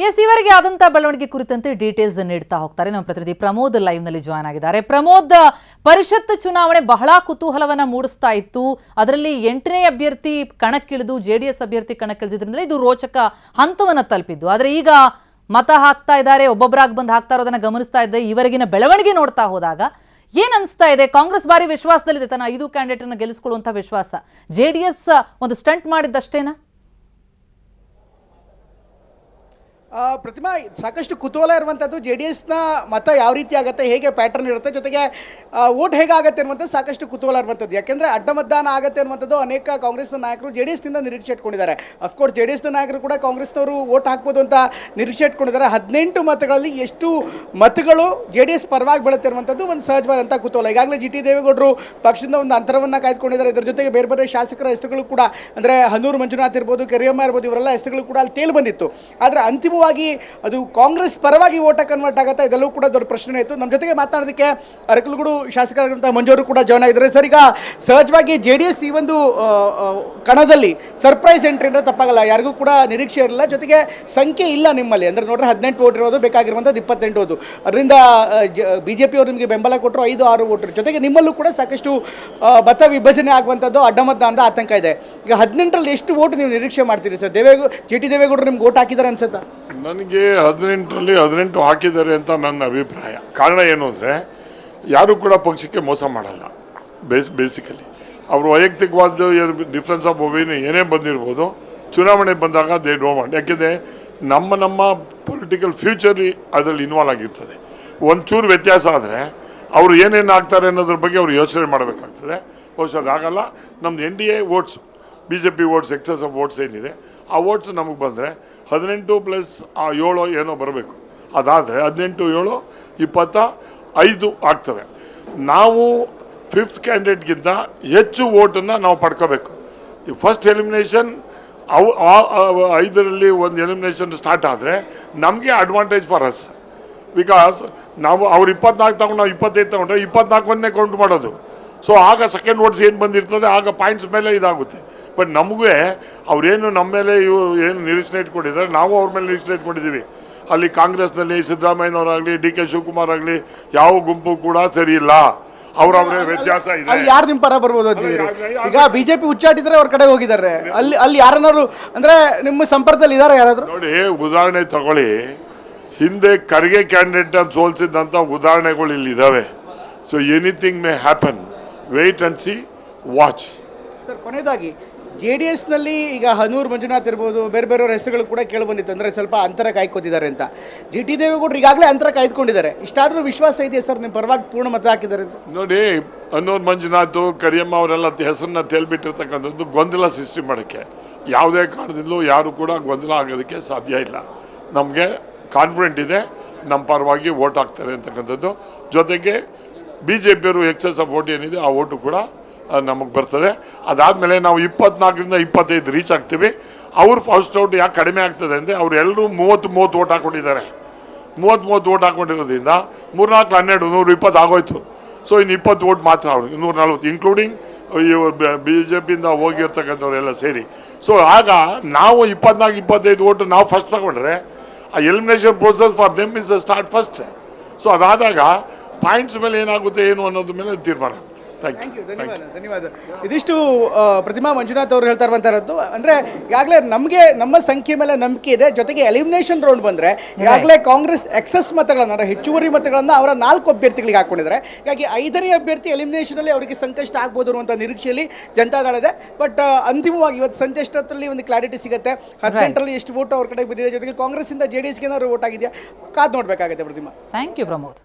S ಇವರಿಗೆ ಆದಂತ ಬೆಳವಣಿಗೆ ಕುರಿತಂತೆ ಡೀಟೇಲ್ಸ್ ನೀಡ್ತಾ ಹೋಗ್ತಾರೆ ನಮ್ಮ ಪ್ರತಿನಿಧಿ ಪ್ರಮೋದ್ ಲೈವ್ ನಲ್ಲಿ ಜಾಯ್ನ್ ಆಗಿದ್ದಾರೆ. ಪ್ರಮೋದ್, ಪರಿಷತ್ ಚುನಾವಣೆ ಬಹಳ ಕುತೂಹಲವನ್ನ ಮೂಡಿಸ್ತಾ ಇತ್ತು. ಅದರಲ್ಲಿ 8ನೇ ಅಭ್ಯರ್ಥಿ ಕಣಕ್ಕಿಳಿದು ಜೆಡಿಎಸ್ ಅಭ್ಯರ್ಥಿ ಕಣಕ್ಕಿಳಿದ್ರಿಂದ ಇದು ರೋಚಕ ಹಂತವನ್ನ ತಲುಪಿದ್ದು. ಆದ್ರೆ ಈಗ ಮತ ಹಾಕ್ತಾ ಇದ್ದಾರೆ, ಒಬ್ಬೊಬ್ಬರಾಗಿ ಬಂದು ಹಾಕ್ತಾ ಇರೋದನ್ನ ಗಮನಿಸ್ತಾ ಇದ್ದೆ. ಇವರೆಗಿನ ಬೆಳವಣಿಗೆ ನೋಡ್ತಾ ಹೋದಾಗ ಏನ್ ಅನಿಸ್ತಾ ಇದೆ? ಕಾಂಗ್ರೆಸ್ ಬಾರಿ ವಿಶ್ವಾಸದಲ್ಲಿದೆ, ತನ್ನ 5 ಕ್ಯಾಂಡಿಡೇಟ್ ಅನ್ನು ಗೆಲ್ಲಿಸಿಕೊಳ್ಳುವಂತ ವಿಶ್ವಾಸ. ಜೆಡಿಎಸ್ ಒಂದು ಸ್ಟಂಟ್ ಮಾಡಿದ್ದಷ್ಟೇನಾ? ಪ್ರತಿಮಾ, ಸಾಕಷ್ಟು ಕುತೂಹಲ ಇರುವಂಥದ್ದು JDSನ ಮತ ಯಾವ ರೀತಿ ಆಗುತ್ತೆ, ಹೇಗೆ ಪ್ಯಾಟರ್ನ್ ಇರುತ್ತೆ, ಜೊತೆಗೆ ವೋಟ್ ಹೇಗಾಗುತ್ತೆ ಅನ್ನುವಂಥ ಸಾಕಷ್ಟು ಕುತೂಹಲ ಇರುವಂಥದ್ದು. ಯಾಕೆಂದರೆ ಅಡ್ಡ ಮತದಾನ ಆಗುತ್ತೆ ಅನ್ನುವಂಥದ್ದು ಅನೇಕ ಕಾಂಗ್ರೆಸ್ನ ನಾಯಕರು JDSನಿಂದ ನಿರೀಕ್ಷೆ ಇಟ್ಕೊಂಡಿದ್ದಾರೆ. ಅಫ್ಕೋರ್ಸ್ JDSನ ನಾಯಕರು ಕೂಡ ಕಾಂಗ್ರೆಸ್ನವರು ವೋಟ್ ಹಾಕ್ಬೋದು ಅಂತ ನಿರೀಕ್ಷೆ ಇಟ್ಕೊಂಡಿದ್ದಾರೆ. 18 ಮತಗಳಲ್ಲಿ ಎಷ್ಟು ಮತಗಳು JDS ಪರವಾಗಿ ಬೀಳುತ್ತೆ ಅನ್ನುವಂಥದ್ದು ಒಂದು ಸಹಜವಾದಂಥ ಕುತೂಹಲ. ಈಗಾಗಲೇ GT ದೇವೇಗೌಡರು ಪಕ್ಷದಿಂದ ಒಂದು ಅಂತರವನ್ನು ಕಾಯ್ದುಕೊಂಡಿದ್ದಾರೆ. ಇದರ ಜೊತೆಗೆ ಬೇರೆ ಬೇರೆ ಶಾಸಕರ ಹೆಸರುಗಳು ಕೂಡ, ಅಂದರೆ ಹನೂರು ಮಂಜುನಾಥ್ ಇರ್ಬೋದು, ಕರಿಯಮ್ಮ ಇರ್ಬೋದು, ಇವರೆಲ್ಲ ಹೆಸರುಗಳು ಕೂಡ ಅಲ್ಲಿ ತೇಲಿ ಬಂದಿತ್ತು. ಆದರೆ ಅಂತಿಮ ಅದು ಕಾಂಗ್ರೆಸ್ ಪರವಾಗಿ ವೋಟ್ ಕನ್ವರ್ಟ್ ಆಗುತ್ತೆ, ಇದೆಲ್ಲವೂ ಕೂಡ ದೊಡ್ಡ ಪ್ರಶ್ನೆ ಇತ್ತು. ನಮ್ಮ ಜೊತೆಗೆ ಮಾತನಾಡೋದಕ್ಕೆ ಅರಕಲಗೂಡು ಶಾಸಕರಾದಂಥ ಮಂಜೂರು ಕೂಡ ಜಾಯ್ನ್ ಆಗಿದ್ದಾರೆ. ಸರ್, ಈಗ ಸಹಜವಾಗಿ JDS ಈ ಒಂದು ಕಣದಲ್ಲಿ ಸರ್ಪ್ರೈಸ್ ಎಂಟ್ರಿ ಅಂದರೆ ತಪ್ಪಾಗಲ್ಲ, ಯಾರಿಗೂ ಕೂಡ ನಿರೀಕ್ಷೆ ಇರಲಿಲ್ಲ. ಜೊತೆಗೆ ಸಂಖ್ಯೆ ಇಲ್ಲ ನಿಮ್ಮಲ್ಲಿ, ಅಂದರೆ ನೋಡ್ರೆ 18 ವೋಟ್ ಇರೋದು, ಬೇಕಾಗಿರುವಂಥದ್ದು 28 ವೋಟು. ಅದರಿಂದ BJP ಅವರು ನಿಮಗೆ ಬೆಂಬಲ ಕೊಟ್ಟರು, 5-6 ವೋಟರು. ಜೊತೆಗೆ ನಿಮ್ಮಲ್ಲೂ ಕೂಡ ಸಾಕಷ್ಟು ಮತ ವಿಭಜನೆ ಆಗುವಂಥದ್ದು, ಅಡ್ಡ ಮತದಾನದ ಆತಂಕ ಇದೆ. ಈಗ 18ರಲ್ಲಿ ಎಷ್ಟು ವೋಟ್ ನೀವು ನಿರೀಕ್ಷೆ ಮಾಡ್ತೀರಿ ಸರ್? GT ದೇವೇಗೌಡರು ನಿಮ್ಗೆ ವೋಟ್ ಹಾಕಿದ್ದಾರೆ ಅನ್ಸುತ್ತಾ? ನನಗೆ 18ರಲ್ಲಿ 18 ಹಾಕಿದ್ದಾರೆ ಅಂತ ನನ್ನ ಅಭಿಪ್ರಾಯ. ಕಾರಣ ಏನು ಅಂದರೆ, ಯಾರೂ ಕೂಡ ಪಕ್ಷಕ್ಕೆ ಮೋಸ ಮಾಡಲ್ಲ. ಬೇಸಿಕಲಿ ಅವರು ವೈಯಕ್ತಿಕವಾದ ಡಿಫ್ರೆನ್ಸ್ ಆಫ್ ಒಪಿನಿಯನ್ ಏನೇ ಬಂದಿರ್ಬೋದು, ಚುನಾವಣೆ ಬಂದಾಗ ದೇ ಡೋಂಟ್ ವಾಂಟ್. ಯಾಕೆಂದರೆ ನಮ್ಮ ಪೊಲಿಟಿಕಲ್ ಫ್ಯೂಚರ್ ಅದರಲ್ಲಿ ಇನ್ವಾಲ್ವ್ ಆಗಿರ್ತದೆ. ಒಂಚೂರು ವ್ಯತ್ಯಾಸ ಆದರೆ ಅವರು ಏನೇನು ಆಗ್ತಾರೆ ಅನ್ನೋದ್ರ ಬಗ್ಗೆ ಅವರು ಯೋಚನೆ ಮಾಡಬೇಕಾಗ್ತದೆ. ಬಹುಶಃ ಅದಾಗಲ್ಲ. ನಮ್ಮದು NDA votes, BJP votes, excess of votes ಏನಿದೆ ಆ ವೋಟ್ಸ್ ನಮಗೆ ಬಂದರೆ 18 ಪ್ಲಸ್ 7 ಏನೋ ಬರಬೇಕು. ಅದಾದರೆ 18, 7, 25 ಆಗ್ತವೆ. ನಾವು 5th ಕ್ಯಾಂಡಿಡೇಟ್ಗಿಂತ ಹೆಚ್ಚು ವೋಟನ್ನು ನಾವು ಪಡ್ಕೋಬೇಕು. ಈ ಫಸ್ಟ್ ಎಲಿಮಿನೇಷನ್ 5ರಲ್ಲಿ ಒಂದು ಎಲಿಮಿನೇಷನ್ ಸ್ಟಾರ್ಟ್ ಆದರೆ ನಮಗೆ ಅಡ್ವಾಂಟೇಜ್ ಫಾರ್ ಅಸ್. ಬಿಕಾಸ್ ನಾವು ಅವ್ರು 24 ತಗೊಂಡು ನಾವು 25 ತಗೊಂಡ್ರೆ 24ನೇ ಕೌಂಟ್ ಮಾಡೋದು. ಸೊ ಆಗ ಸೆಕೆಂಡ್ ವೋಟ್ಸ್ ಏನು ಬಂದಿರ್ತದೆ ಆಗ ಪಾಯಿಂಟ್ಸ್ ಮೇಲೆ ಇದಾಗುತ್ತೆ. ಬಟ್ ನಮಗೂ ಅವರೇನು ನಮ್ಮ ಮೇಲೆ ಇವರು ಏನು ನಿರೀಕ್ಷೆ ಇಟ್ಕೊಂಡಿದ್ದಾರೆ, ನಾವು ಅವ್ರ ಮೇಲೆ ನಿರೀಕ್ಷೆ ಇಟ್ಕೊಂಡಿದ್ದೀವಿ. ಅಲ್ಲಿ ಕಾಂಗ್ರೆಸ್ನಲ್ಲಿ ಸಿದ್ದರಾಮಯ್ಯನವರಾಗಲಿ, DK ಶಿವಕುಮಾರ್ ಆಗಲಿ, ಯಾವ ಗುಂಪು ಕೂಡ ಸರಿ ಇಲ್ಲ. ಅವರವರೇ ವ್ಯತ್ಯಾಸ ಇದೆ. ಅಲ್ಲಿ ಯಾರು ನಿಮ್ಮ ಪರ ಬರ್ಬೋದು ಅಂತಿದ್ದೀರಿ? ಈಗ BJP ಹುಚ್ಚಾಟಿದ್ರೆ ಅವ್ರ ಕಡೆ ಹೋಗಿದ್ದಾರೆ. ಅಲ್ಲಿ ಯಾರನ್ನಾರು ಅಂದರೆ ನಿಮ್ಮ ಸಂಪರ್ಕದಲ್ಲಿ ಇದ್ದಾರೆ ಯಾರಾದರೂ? ನೋಡಿ, ಉದಾಹರಣೆ ತಗೊಳ್ಳಿ. ಹಿಂದೆ ಖರ್ಗೆ ಕ್ಯಾಂಡಿಡೇಟ್ ಅಂತ ಸೋಲ್ಸಿದ್ದಂಥ ಉದಾಹರಣೆಗಳು ಇಲ್ಲಿ ಇದ್ದಾವೆ. So anything may happen. Wait and see, watch. Sir, ಕೊನೆಯದಾಗಿ JDSನಲ್ಲಿ ಈಗ ಹನೂರು ಮಂಜುನಾಥ್ ಇರ್ಬೋದು, ಬೇರೆ ಬೇರೆಯವ್ರ ಹೆಸರುಗಳು ಕೂಡ ಕೇಳಿ ಬಂದಿತ್ತು, ಅಂದರೆ ಸ್ವಲ್ಪ ಅಂತರ ಕಾಯ್ಕೋತಿದ್ದಾರೆ ಅಂತ. GT ದೇವೇಗೌಡರು ಈಗಾಗಲೇ ಅಂತರ ಕಾಯ್ದುಕೊಂಡಿದ್ದಾರೆ. ಇಷ್ಟಾದರೂ ವಿಶ್ವಾಸ ಇದೆಯಾ ಸರ್ ನಿಮ್ಮ ಪರವಾಗಿ ಪೂರ್ಣ ಮತ ಹಾಕಿದ್ದಾರೆ ಅಂತ? ನೋಡಿ, ಹನೂರು ಮಂಜುನಾಥ್, ಕರಿಯಮ್ಮ ಅವರೆಲ್ಲ ಹೆಸರನ್ನ ತೇಲ್ಬಿಟ್ಟಿರ್ತಕ್ಕಂಥದ್ದು ಗೊಂದಲ ಸೃಷ್ಟಿ ಮಾಡೋಕ್ಕೆ. ಯಾವುದೇ ಕಾರಣದಿಂದಲೂ ಯಾರು ಕೂಡ ಗೊಂದಲ ಆಗೋದಕ್ಕೆ ಸಾಧ್ಯ ಇಲ್ಲ. ನಮಗೆ ಕಾನ್ಫಿಡೆಂಟ್ ಇದೆ ನಮ್ಮ ಪರವಾಗಿ ವೋಟ್ ಹಾಕ್ತಾರೆ ಅಂತಕ್ಕಂಥದ್ದು. ಜೊತೆಗೆ BJPಯವರು ಎಕ್ಸಸ್ ಆಫ್ ವೋಟ್ ಏನಿದೆ ಆ ವೋಟು ಕೂಡ ನಮಗೆ ಬರ್ತದೆ. ಅದಾದಮೇಲೆ ನಾವು 24ರಿಂದ 25 ರೀಚ್ ಆಗ್ತೀವಿ. ಅವ್ರು ಫಸ್ಟ್ ಔಟ್ ಯಾಕೆ ಕಡಿಮೆ ಆಗ್ತದೆ ಅಂದರೆ, ಅವ್ರು ಎಲ್ಲರೂ 30 ವೋಟ್ ಹಾಕ್ಕೊಂಡಿದ್ದಾರೆ. 30 ವೋಟ್ ಹಾಕ್ಕೊಂಡಿರೋದ್ರಿಂದ 3, 4, 12, 120 ಆಗೋಯ್ತು. ಸೊ ಇನ್ನು 20 ವೋಟ್ ಮಾತ್ರ ಅವ್ರಿಗೆ 140, ಇನ್ಕ್ಲೂಡಿಂಗ್ BJPಯಿಂದ ಹೋಗಿರ್ತಕ್ಕಂಥವ್ರೆಲ್ಲ ಸೇರಿ. ಸೊ ಆಗ ನಾವು 24, 25 ವೋಟು ನಾವು ಫಸ್ಟ್ ತಗೊಂಡ್ರೆ ಆ elimination process for them is start first. So ಅದಾದಾಗ ಪಾಯಿಂಟ್ಸ್ ಮೇಲೆ ಏನಾಗುತ್ತೆ ಏನು ಅನ್ನೋದ್ರ ಮೇಲೆ ತೀರ್ಮಾನ ಆಗುತ್ತೆ. ಥ್ಯಾಂಕ್ ಯು, ಧನ್ಯವಾದ. ಇದಿಷ್ಟು ಪ್ರತಿಮಾ ಮಂಜುನಾಥ್ ಅವರು ಹೇಳ್ತಾ ಇರುವಂಥದ್ದು. ಅಂದರೆ ಈಗಾಗಲೇ ನಮಗೆ ನಮ್ಮ ಸಂಖ್ಯೆ ಮೇಲೆ ನಂಬಿಕೆ ಇದೆ. ಜೊತೆಗೆ ಎಲಿಮಿನೇಷನ್ ರೌಂಡ್ ಬಂದರೆ ಈಗಾಗಲೇ ಕಾಂಗ್ರೆಸ್ ಎಕ್ಸಸ್ ಮತಗಳನ್ನು, ಅಂದರೆ ಹೆಚ್ಚುವರಿ ಮತಗಳನ್ನು ಅವರ 4 ಅಭ್ಯರ್ಥಿಗಳಿಗೆ ಹಾಕ್ಕೊಂಡಿದ್ದಾರೆ. ಹೀಗಾಗಿ 5ನೇ ಅಭ್ಯರ್ಥಿ ಎಲಿಮಿನೇಷನಲ್ಲಿ ಅವರಿಗೆ ಸಂಕಷ್ಟ ಆಗ್ಬೋದು ಅನ್ನುವಂಥ ನಿರೀಕ್ಷೆಯಲ್ಲಿ ಜನತಾದಳ ಇದೆ. ಬಟ್ ಅಂತಿಮವಾಗಿ ಇವತ್ತು ಸಂಜೆ ಅಷ್ಟೊತ್ತಲ್ಲಿ ಒಂದು ಕ್ಲಾರಿಟಿ ಸಿಗುತ್ತೆ. 18ರಲ್ಲಿ ಎಷ್ಟು ವೋಟ್ ಅವ್ರ ಕಡೆಗೆ ಬಂದಿದೆ, ಜೊತೆಗೆ ಕಾಂಗ್ರೆಸ್ಸಿಂದ JDSಗೆ ಏನಾದ್ರು ವೋಟ್ ಆಗಿದೆಯಾ, ಕಾದು ನೋಡಬೇಕಾಗುತ್ತೆ. ಪ್ರತಿಮಾ, ಥ್ಯಾಂಕ್ ಯು ಪ್ರಮೋದ್.